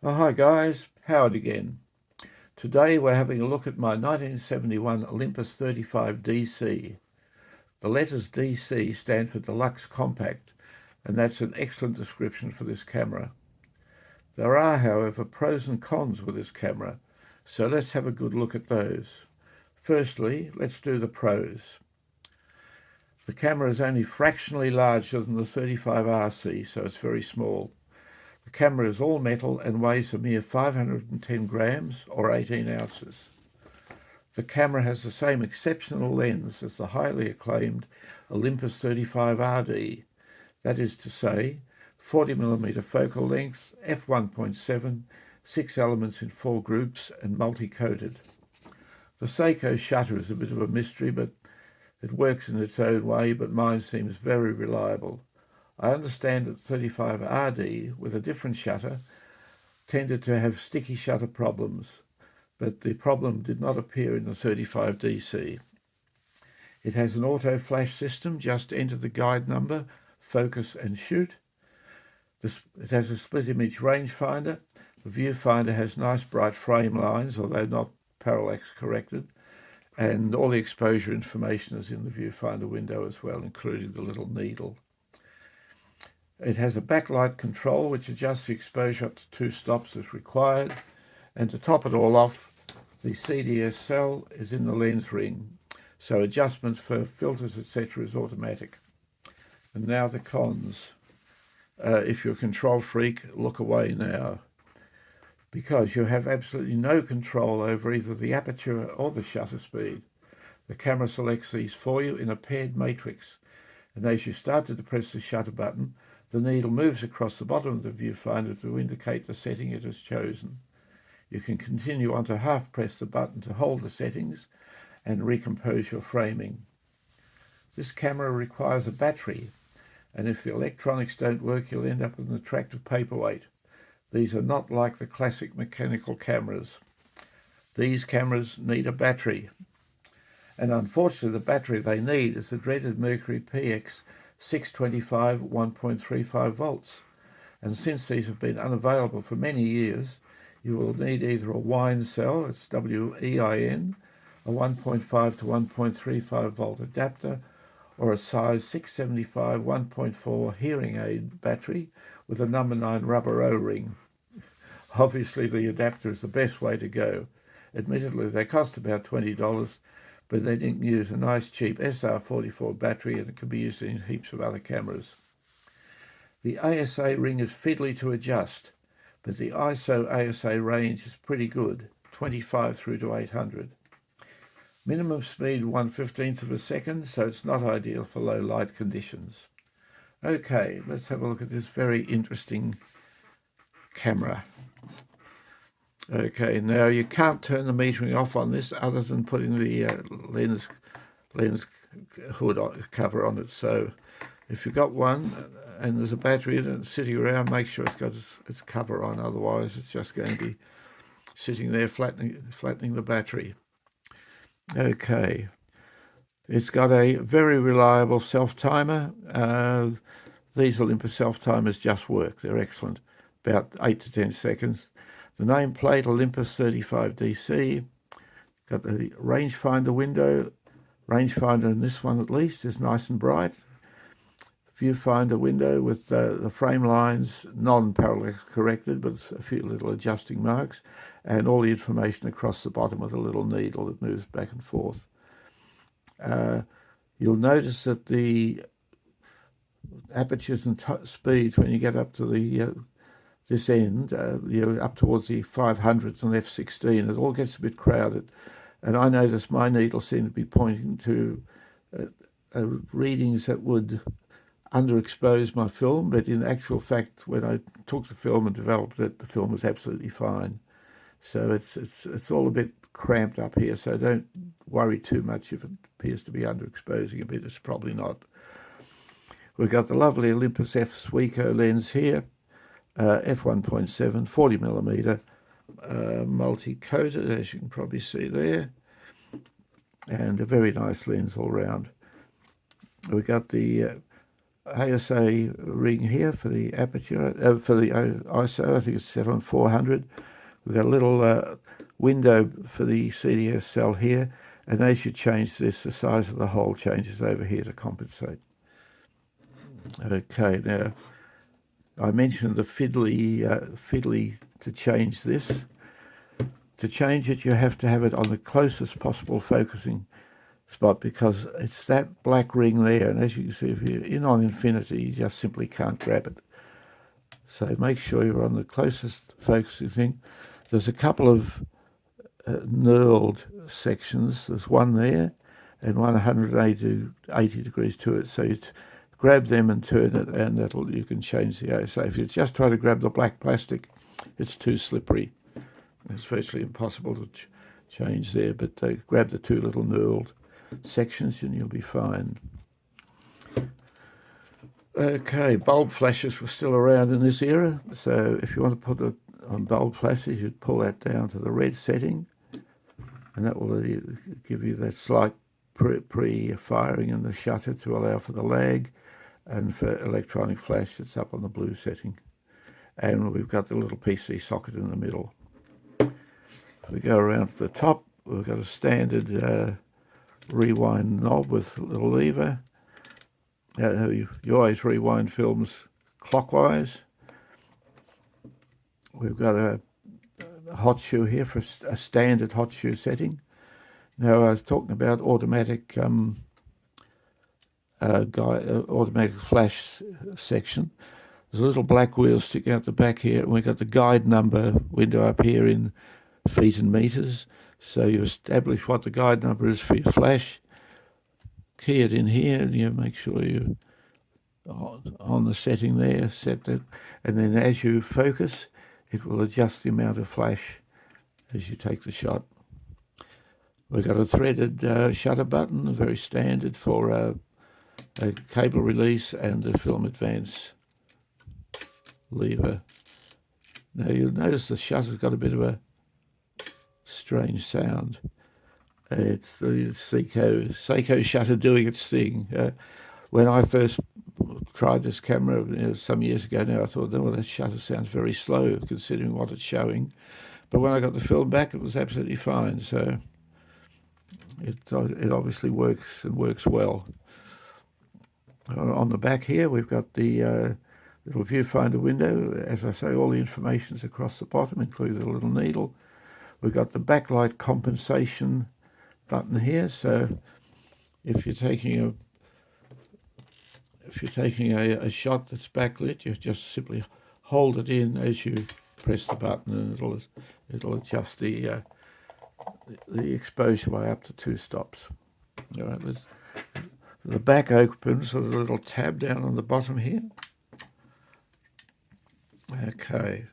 Oh, hi guys, Howard again. Today we're having a look at my 1971 Olympus 35 DC. The letters DC stand for Deluxe Compact, and that's an excellent description for this camera. There are, however, pros and cons with this camera, so let's have a good look at those. Firstly, let's do the pros. The camera is only fractionally larger than the 35RC, so it's very small. The camera is all metal and weighs a mere 510 grams or 18 ounces. The camera has the same exceptional lens as the highly acclaimed Olympus 35RD, that is to say, 40mm focal length, f1.7, 6 elements in 4 groups and multi-coated. The Seiko shutter is a bit of a mystery, but it works in its own way, but mine seems very reliable. I understand that 35RD, with a different shutter, tended to have sticky shutter problems, but the problem did not appear in the 35DC. It has an auto flash system. Just enter the guide number, focus and shoot. It has a split image rangefinder. The viewfinder has nice bright frame lines, although not parallax corrected, and all the exposure information is in the viewfinder window as well, including the little needle. It has a backlight control which adjusts the exposure up to 2 stops as required, and to top it all off, the CDS cell is in the lens ring, so adjustment for filters etc. is automatic. And now the cons. If you're a control freak, look away now, because you have absolutely no control over either the aperture or the shutter speed. The camera selects these for you in a paired matrix, and as you start to depress the shutter button, the needle moves across the bottom of the viewfinder to indicate the setting it has chosen. You can continue on to half press the button to hold the settings and recompose your framing. This camera requires a battery, and if the electronics don't work, you'll end up with an attractive paperweight. These are not like the classic mechanical cameras. These cameras need a battery, and unfortunately the battery they need is the dreaded Mercury PX 625 1.35 volts, and since these have been unavailable for many years, you will need either a wine cell, it's WEIN, a 1.5 to 1.35 volt adapter, or a size 675 1.4 hearing aid battery with a number 9 rubber O-ring. Obviously the adapter is the best way to go. Admittedly they cost about $20, but they didn't use a nice cheap SR44 battery, and it can be used in heaps of other cameras. The ASA ring is fiddly to adjust, but the ISO ASA range is pretty good, 25 through to 800. Minimum speed 1/15 of a second, so it's not ideal for low light conditions. Okay, let's have a look at this very interesting camera. Okay, now you can't turn the metering off on this other than putting the lens hood cover on it. So if you've got one and there's a battery in it sitting around, make sure it's got its cover on, otherwise it's just going to be sitting there flattening the battery. Okay, it's got a very reliable self-timer. These Olympus self-timers just work. They're excellent, about 8 to 10 seconds. The nameplate Olympus 35 DC. Got the rangefinder window. Rangefinder in this one at least is nice and bright. Viewfinder window with the frame lines non-parallax corrected, but a few little adjusting marks, and all the information across the bottom with a little needle that moves back and forth. You'll notice that the apertures and speeds, when you get up to the this end, you're up towards the 500s and f16, it all gets a bit crowded. And I noticed my needle seemed to be pointing to readings that would underexpose my film, but in actual fact, when I took the film and developed it, the film was absolutely fine. So it's all a bit cramped up here, so don't worry too much if it appears to be underexposing a bit. It's probably not. We've got the lovely Olympus F Suico lens here, f1.7, 40mm, multi-coated, as you can probably see there, and a very nice lens all round. We've got the ASA ring here for the aperture, for the ISO. I think it's set on 400. We've got a little window for the CDS cell here, and as you change this, the size of the hole changes over here to compensate. Okay, now I mentioned the fiddly to change this. To change it, you have to have it on the closest possible focusing spot, because it's that black ring there, and as you can see, if you're in on infinity, you just simply can't grab it. So make sure you're on the closest focusing thing. There's a couple of knurled sections. There's one there and 180 degrees to it. So you grab them and turn it, and you can change the ASA. If you just try to grab the black plastic, it's too slippery. It's virtually impossible to change there, but grab the two little knurled sections and you'll be fine. Okay, bulb flashes were still around in this era, so if you want to put it on bulb flashes, you'd pull that down to the red setting, and that will give you that slight pre-firing in the shutter to allow for the lag, and for electronic flash it's up on the blue setting. And we've got the little PC socket in the middle. If we go around to the top, we've got a standard rewind knob with a little lever. You always rewind films clockwise. We've got a hot shoe here for a standard hot shoe setting. Now I was talking about automatic automatic flash section. There's a little black wheel sticking out the back here, and we've got the guide number window up here in feet and meters. So you establish what the guide number is for your flash, key it in here, and you make sure you on the setting there, set that, and then as you focus, it will adjust the amount of flash as you take the shot. We've got a threaded shutter button, very standard for a cable release, and the film advance lever. Now you'll notice the shutter's got a bit of a strange sound. It's the Seiko shutter doing its thing. When I first tried this camera some years ago now, I thought, well, that shutter sounds very slow considering what it's showing. But when I got the film back, it was absolutely fine. So it obviously works, and works well. On the back here, we've got the little viewfinder window. As I say, all the information's across the bottom, including the little needle. We've got the backlight compensation button here. So if you're taking a shot that's backlit, you just simply hold it in as you press the button, and it'll adjust the exposure by up to 2 stops. All right, the back opens with a little tab down on the bottom here. Okay,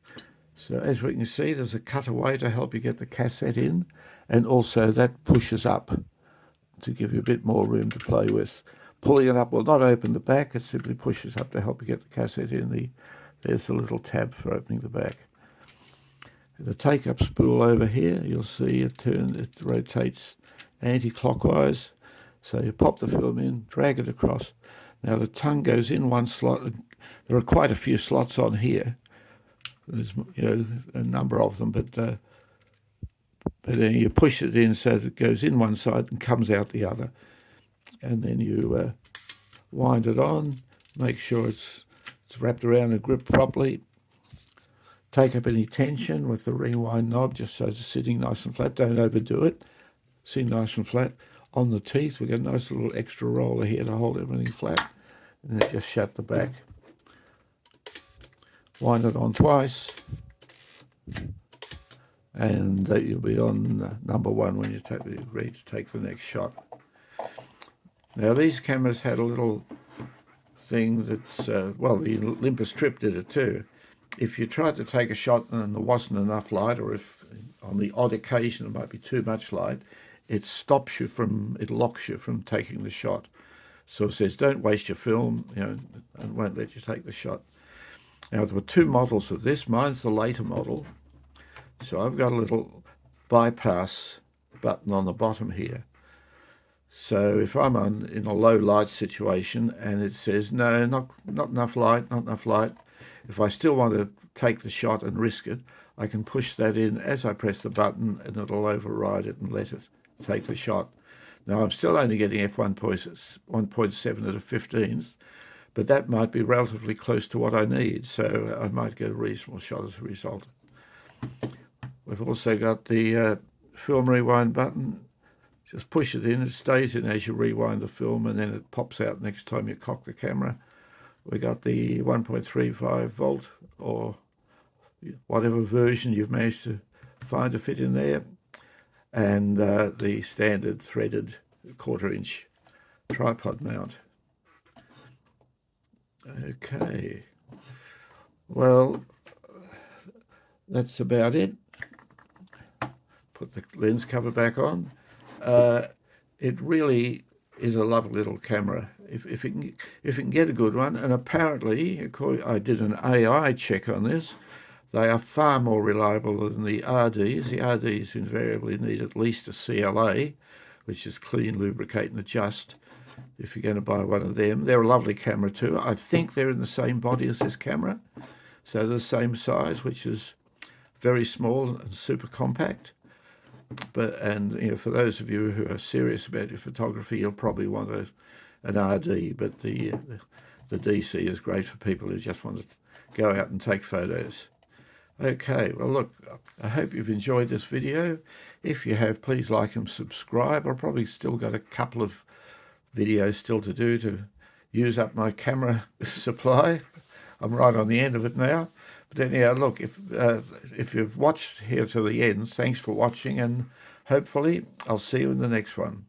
so as we can see, there's a cutaway to help you get the cassette in, and also that pushes up to give you a bit more room to play with. Pulling it up will not open the back, it simply pushes up to help you get the cassette in. There's the little tab for opening the back. The take-up spool over here, you'll see it rotates anti-clockwise. So you pop the film in, drag it across. Now the tongue goes in one slot. There are quite a few slots on here. There's a number of them, but then you push it in so that it goes in one side and comes out the other. And then you wind it on, make sure it's wrapped around and gripped properly. Take up any tension with the rewind knob, just so it's sitting nice and flat. Don't overdo it. Sitting nice and flat. On the teeth, we've got a nice little extra roller here to hold everything flat. And then just shut the back. Wind it on twice. And you'll be on number 1 when you're ready to take the next shot. Now these cameras had a little thing that's, well, the Olympus Trip did it too. If you tried to take a shot and there wasn't enough light, or if on the odd occasion there might be too much light, it locks you from taking the shot. So it says, don't waste your film, and won't let you take the shot. Now there were 2 models of this. Mine's the later model. So I've got a little bypass button on the bottom here. So if I'm in a low light situation and it says, no, not enough light, not enough light, if I still want to take the shot and risk it, I can push that in as I press the button and it'll override it and let it take the shot. Now I'm still only getting f1.7 at a 15th, but that might be relatively close to what I need, so I might get a reasonable shot as a result. We've also got the film rewind button. Just push it in, it stays in as you rewind the film, and then it pops out next time you cock the camera. We got the 1.35 volt or whatever version you've managed to find to fit in there, and the standard threaded 1/4 inch tripod mount. Okay, well, that's about it. Put the lens cover back on. It really is a lovely little camera if it can get a good one. And apparently, I did an AI check on this. They are far more reliable than the RDs. The RDs invariably need at least a CLA, which is clean, lubricate, and adjust. If you're going to buy one of them, they're a lovely camera too. I think they're in the same body as this camera, so they're the same size, which is very small and super compact. And for those of you who are serious about your photography, you'll probably want an RD, but the DC is great for people who just want to go out and take photos. Okay, well look, I hope you've enjoyed this video. If you have, please like and subscribe. I've probably still got a couple of videos still to do to use up my camera supply. I'm right on the end of it now. But anyhow, look, if you've watched here to the end, thanks for watching, and hopefully I'll see you in the next one.